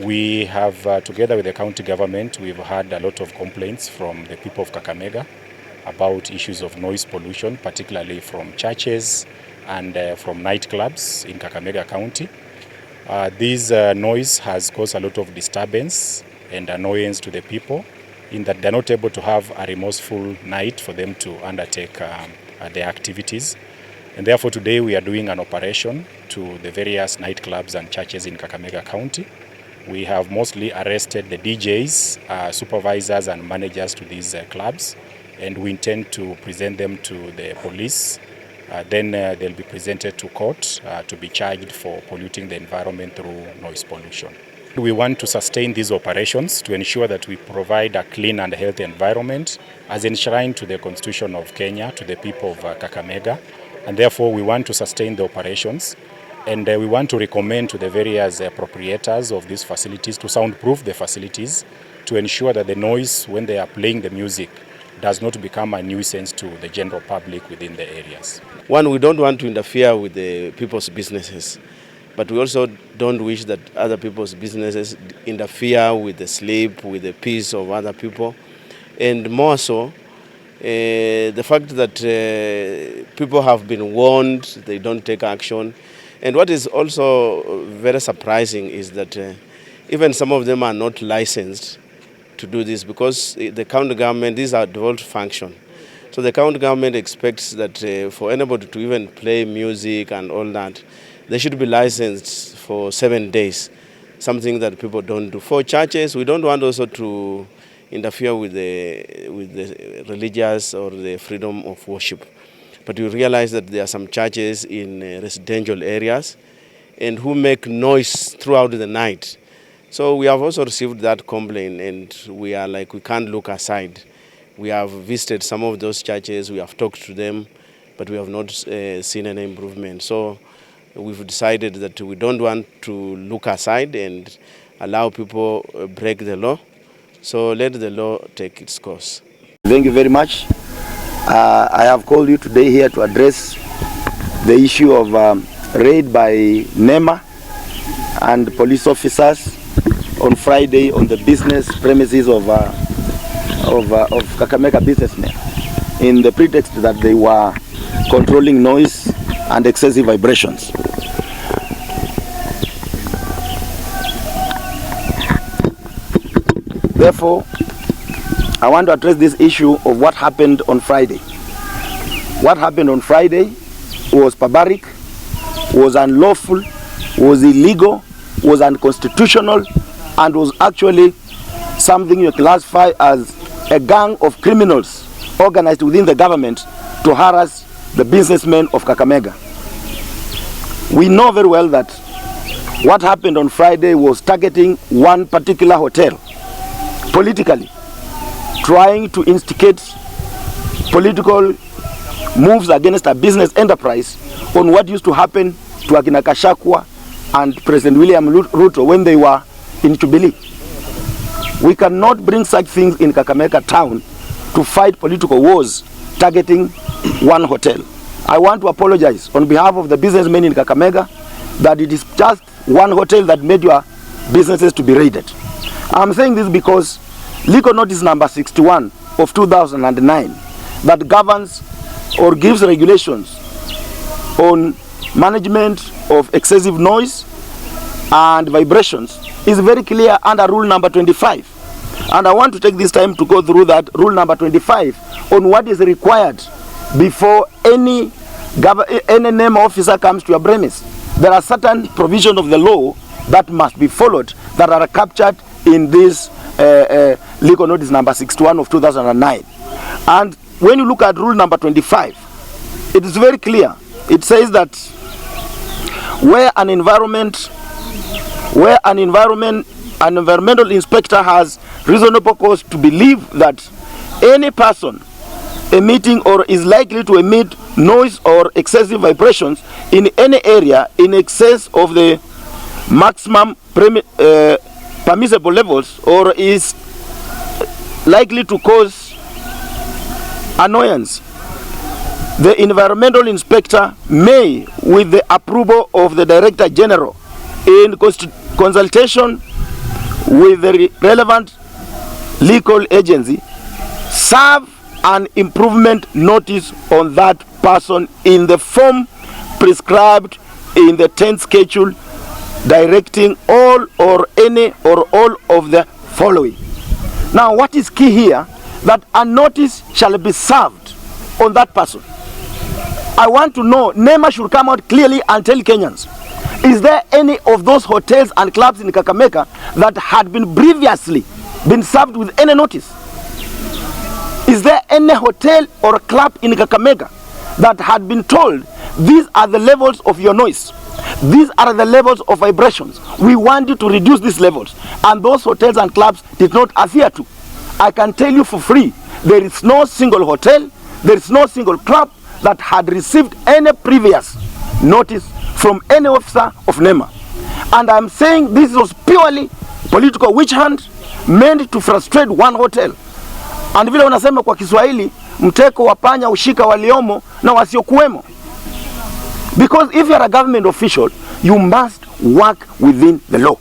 We have, together with the county government, we've had a lot of complaints from the people of Kakamega about issues of noise pollution, particularly from churches and from nightclubs in Kakamega County. This noise has caused a lot of disturbance and annoyance to the people in that they're not able to have a remorseful night for them to undertake their activities. And therefore today we are doing an operation to the various nightclubs and churches in Kakamega County. We have mostly arrested the DJs, supervisors and managers to these clubs, and we intend to present them to the police. Then they'll be presented to court to be charged for polluting the environment through noise pollution. We want to sustain these operations to ensure that we provide a clean and healthy environment as enshrined to the Constitution of Kenya, to the people of Kakamega, and therefore we want to sustain the operations. And we want to recommend to the various proprietors of these facilities to soundproof the facilities to ensure that the noise when they are playing the music does not become a nuisance to the general public within the areas. One, we don't want to interfere with the people's businesses, but we also don't wish that other people's businesses interfere with the sleep, with the peace of other people. And more so, the fact that people have been warned, they don't take action. And what is also very surprising is that even some of them are not licensed to do this, because the county government, these are devolved function. So the county government expects that for anybody to even play music and all that, they should be licensed for 7 days, something that people don't do. For churches, we don't want also to interfere with the religious or the freedom of worship. But we realize that there are some churches in residential areas and who make noise throughout the night. So we have also received that complaint, and we are like, we can't look aside. We have visited some of those churches, we have talked to them, but we have not seen any improvement. So we've decided that we don't want to look aside and allow people break the law. So let the law take its course. Thank you very much. I have called you today here to address the issue of raid by NEMA and police officers on Friday on the business premises of Kakamega businessmen, in the pretext that they were controlling noise and excessive vibrations. Therefore, I want to address this issue of what happened on Friday. What happened on Friday was barbaric, was unlawful, was illegal, was unconstitutional, and was actually something you classify as a gang of criminals organized within the government to harass the businessmen of Kakamega. We know very well that what happened on Friday was targeting one particular hotel politically, trying to instigate political moves against a business enterprise on what used to happen to Akina Kashakwa and President William Ruto when they were in Jubilee. We cannot bring such things in Kakamega town to fight political wars targeting one hotel. I want to apologize on behalf of the businessmen in Kakamega that it is just one hotel that made your businesses to be raided. I'm saying this because Legal Notice number 61 of 2009 that governs or gives regulations on management of excessive noise and vibrations is very clear under rule number 25. And I want to take this time to go through that rule number 25 on what is required before any NEMA officer comes to your premise. There are certain provisions of the law that must be followed that are captured in this Legal Notice number 61 of 2009. And when you look at rule number 25, it is very clear. It says that where an environmental inspector has reasonable cause to believe that any person emitting or is likely to emit noise or excessive vibrations in any area in excess of the maximum permissible levels or is likely to cause annoyance, the environmental inspector may, with the approval of the Director General, in consultation with the relevant legal agency, serve an improvement notice on that person in the form prescribed in the 10th schedule, directing all or any or all of the following. Now, what is key here, that a notice shall be served on that person. I want to know, NEMA should come out clearly and tell Kenyans, is there any of those hotels and clubs in Kakamega that had been previously been served with any notice? Is there any hotel or club in Kakamega that had been told, these are the levels of your noise, these are the levels of vibrations, we want you to reduce these levels, and those hotels and clubs did not adhere to? I can tell you for free, there is no single hotel, there is no single club that had received any previous notice from any officer of NEMA. And I'm saying this was purely political witch hunt meant to frustrate one hotel. And vile wanasema kwa Kiswahili, mteko wa panya ushika waliomo na wasiokuwemo. Because if you are a government official, you must work within the law.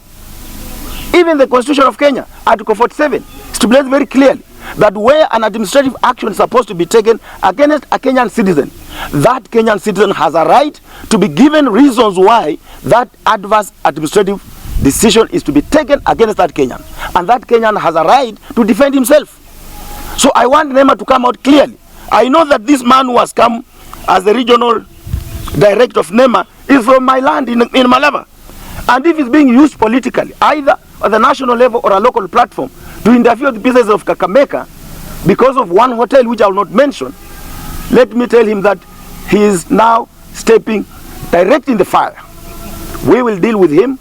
Even the Constitution of Kenya, Article 47, stipulates very clearly that where an administrative action is supposed to be taken against a Kenyan citizen, that Kenyan citizen has a right to be given reasons why that adverse administrative decision is to be taken against that Kenyan. And that Kenyan has a right to defend himself. So I want NEMA to come out clearly. I know that this man who has come as the regional director of NEMA is from my land in Malaba. And if it's being used politically, either at the national level or a local platform, to interfere with the business of Kakamega because of one hotel which I will not mention, let me tell him that he is now stepping direct in the fire. We will deal with him.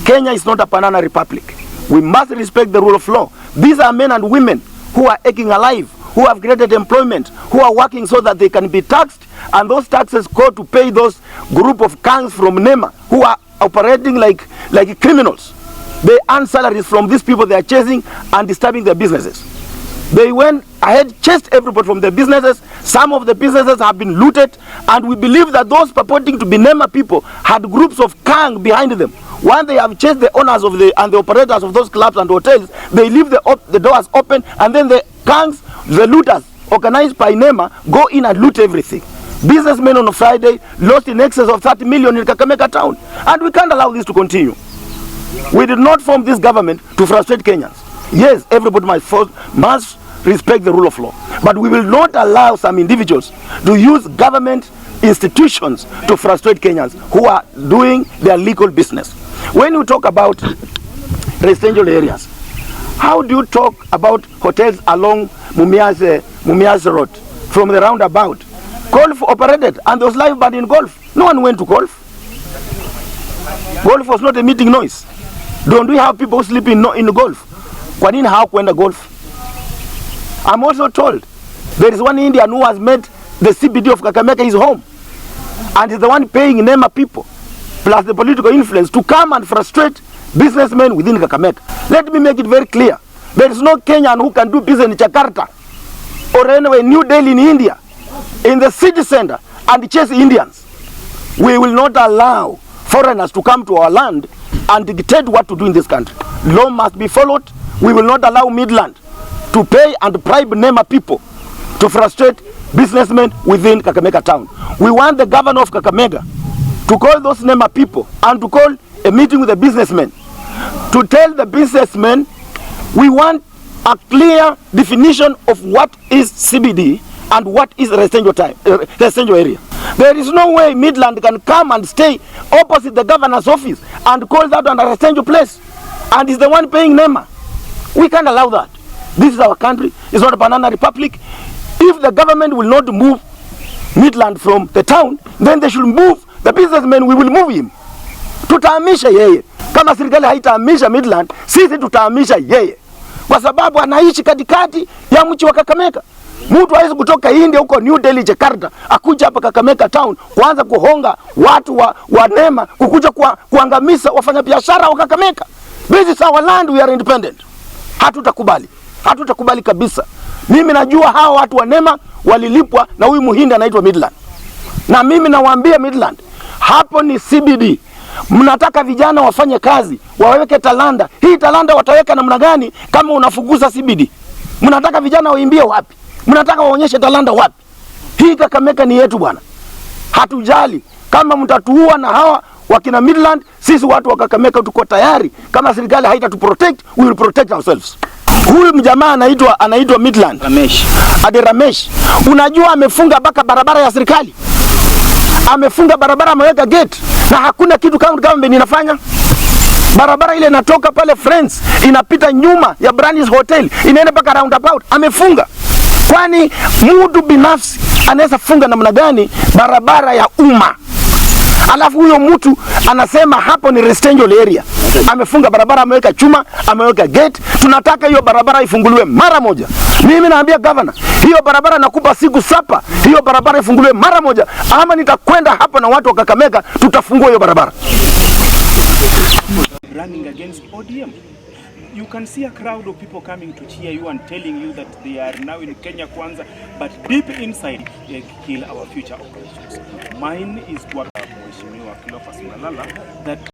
Kenya is not a banana republic. We must respect the rule of law. These are men and women who are aching alive, who have created employment, who are working so that they can be taxed, and those taxes go to pay those group of gangs from NEMA who are operating like criminals. They earn salaries from these people they are chasing and disturbing their businesses. They went ahead, chased everybody from their businesses. Some of the businesses have been looted, and we believe that those purporting to be NEMA people had groups of gang behind them. When they have chased the owners of the operators of those clubs and hotels, they leave the doors open, and then the gangs, the looters, organized by NEMA, go in and loot everything. Businessmen on a Friday lost in excess of 30 million in Kakamega town, and we can't allow this to continue. We did not form this government to frustrate Kenyans. Yes, everybody must respect the rule of law, but we will not allow some individuals to use government institutions to frustrate Kenyans who are doing their legal business. When you talk about residential areas, how do you talk about hotels along Mumias Road from the roundabout? Golf operated, and there was live band in golf. No one went to golf. Golf was not emitting noise. Don't we have people sleeping in golf? Kwa nini hawakwenda golf? I'm also told there is one Indian who has made the CBD of Kakamega his home, and is the one paying NEMA people plus the political influence to come and frustrate businessmen within Kakamega. Let me make it very clear. There is no Kenyan who can do business in Jakarta or anywhere New Delhi in India, in the city center, and chase Indians. We will not allow foreigners to come to our land and dictate what to do in this country. Law must be followed. We will not allow Midland to pay and bribe NEMA people to frustrate businessmen within Kakamega town. We want the governor of Kakamega to call those NEMA people and to call a meeting with the businessmen to tell the businessmen we want a clear definition of what is CBD and what is residential area. There is no way Midland can come and stay opposite the governor's office and call that one a residential place and is the one paying NEMA. We can't allow that. This is our country. It's not a banana republic. If the government will not move Midland from the town, then they should move the businessmen. We will move him. Tutahamisha yeye. Kama serikali haitahamisha Midland, sisi tutahamisha yeye, kwa sababu anaishi katikati ya mji wa Kakamega. Mtu hawezi kutoka India huko New Delhi, Jakarta, akuja hapa Kakamega town kuanza kuhonga watu wa NEMA, kukuja kuangamiza wafanyabiashara wa Kakamega. This is our land, we are independent. Hatutakubali. Hatutakubali kabisa. Mimi najua hawa watu wa NEMA walilipwa na huyu Muhindi anaitwa Midland. Na mimi nawaambia Midland, hapo ni CBD. Mnataka vijana wafanye kazi, waweke talanta. Hii talanta wataweka namna gani kama unafukuza CBD? Mnataka vijana waimbie wapi? Mnataka waonyeshe talanta wapi? Hii Kakamega ni yetu bwana. Hatujali kama mtatuua na hawa wakina Midland, sisi watu wa Kakamega tuko tayari. Kama serikali haitatuprotect, we will protect ourselves. Huyu mjamaa anaitwa Midland Ramesh. Unajua amefunga baka barabara ya serikali. Amefunga barabara, ameweka gate, na hakuna kitu county government inafanya. Barabara ile inatoka pale Friends, inapita nyuma ya Brandis Hotel, inaenda mpaka roundabout. Amefunga. Kwani mtu binafsi anaweza funga namna gani barabara ya umma? Alafu huyo mtu anasema hapo ni residential area. Amefunga barabara, ameweka chuma, ameweka gate. Tunataka hiyo barabara ifunguliwe mara moja. Mimi naambia governor, hiyo barabara nakupa siku 7, hiyo barabara ifunguliwe mara moja, ama nitakwenda hapa na watu wa Kakamega, tutafungua hiyo barabara. Running against ODM. You can see a crowd of people coming to cheer you and telling you that they are now in Kenya Kwanza, but deep inside they kill our future operations. Mine is what Mheshimiwa Cleophas Malala, that